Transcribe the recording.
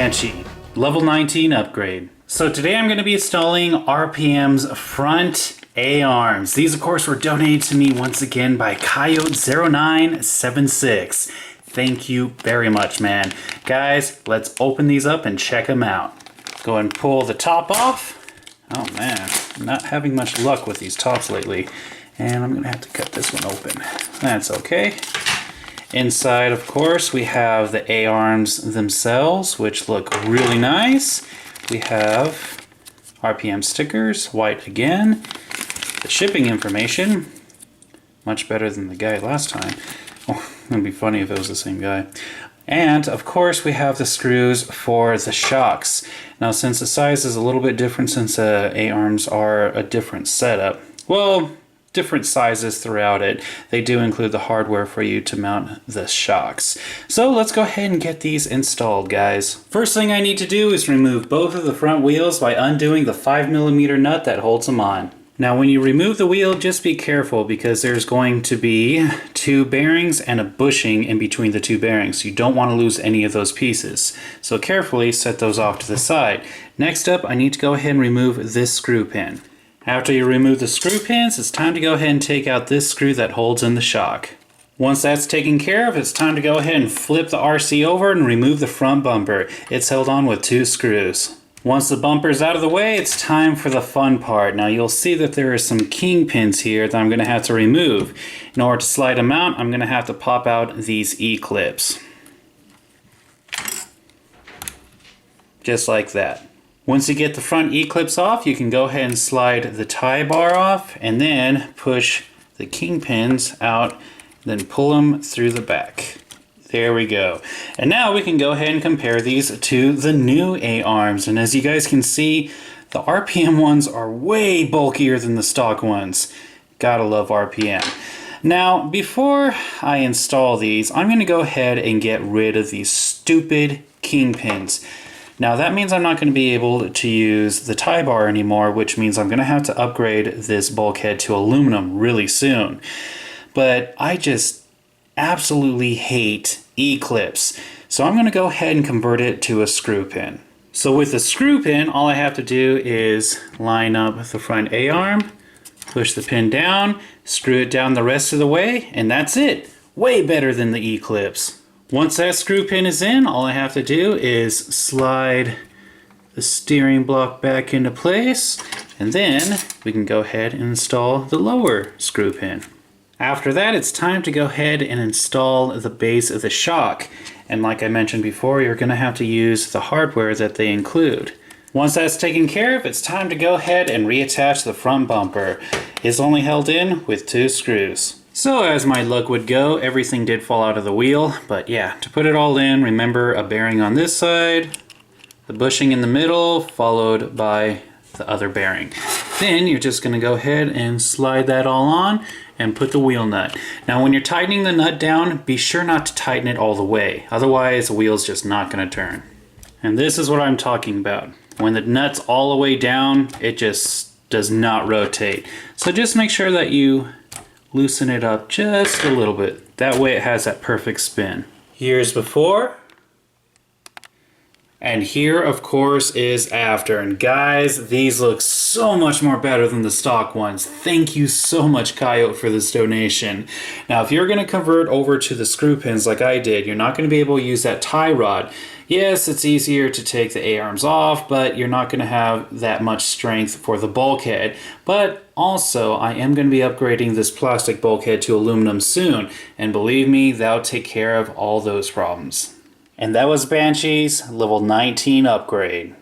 Banshee, level 19 upgrade. So today I'm going to be installing RPM's front A-arms. These of course were donated to me once again by Coyote0976. Thank you very much, man. Guys, let's open these up and check them out. Go and pull the top off. Oh man, I'm not having much luck with these tops lately. And I'm gonna have to cut this one open. That's okay. Inside, of course, we have the A-arms themselves, which look really nice. We have RPM stickers, white again. The shipping information, much better than the guy last time. Oh, it'd be funny if it was the same guy. And of course we have the screws for the shocks. Now since the size is a little bit different, since A-arms are a different setup, well, different sizes throughout it, they do include the hardware for you to mount the shocks. So let's go ahead and get these installed, guys. First thing I need to do is remove both of the front wheels by undoing the 5mm nut that holds them on. Now when you remove the wheel, just be careful because there's going to be two bearings and a bushing in between the two bearings. You don't want to lose any of those pieces. So carefully set those off to the side. Next up, I need to go ahead and remove this screw pin. After you remove the screw pins, it's time to go ahead and take out this screw that holds in the shock. Once that's taken care of, it's time to go ahead and flip the RC over and remove the front bumper. It's held on with two screws. Once the bumper's out of the way, it's time for the fun part. Now you'll see that there are some kingpins here that I'm going to have to remove. In order to slide them out, I'm going to have to pop out these E-clips. Just like that. Once you get the front E-clips off, you can go ahead and slide the tie bar off and then push the kingpins out, then pull them through the back. There we go. And now we can go ahead and compare these to the new A-arms. And as you guys can see, the RPM ones are way bulkier than the stock ones. Gotta love RPM. Now, before I install these, I'm going to go ahead and get rid of these stupid kingpins. Now that means I'm not going to be able to use the tie bar anymore, which means I'm going to have to upgrade this bulkhead to aluminum really soon. But I just absolutely hate E-clips. So I'm going to go ahead and convert it to a screw pin. So with the screw pin, all I have to do is line up the front A-arm, push the pin down, screw it down the rest of the way, and that's it. Way better than the E-clips. Once that screw pin is in, all I have to do is slide the steering block back into place, and then we can go ahead and install the lower screw pin. After that, it's time to go ahead and install the base of the shock. And like I mentioned before, you're going to have to use the hardware that they include. Once that's taken care of, it's time to go ahead and reattach the front bumper. It's only held in with two screws. So as my luck would go, everything did fall out of the wheel. But yeah, to put it all in, remember a bearing on this side, the bushing in the middle, followed by the other bearing. Then you're just going to go ahead and slide that all on and put the wheel nut. Now when you're tightening the nut down, be sure not to tighten it all the way. Otherwise the wheel's just not going to turn. And this is what I'm talking about. When the nut's all the way down, it just does not rotate. So just make sure that you loosen it up just a little bit. That way it has that perfect spin. Here's before. And here, of course, is after. And guys, these look so much more better than the stock ones. Thank you so much, Coyote, for this donation. Now, if you're going to convert over to the screw pins like I did, you're not going to be able to use that tie rod. Yes, it's easier to take the A-arms off, but you're not going to have that much strength for the bulkhead. But also, I am going to be upgrading this plastic bulkhead to aluminum soon. And believe me, that'll take care of all those problems. And that was Banshee's level 19 upgrade.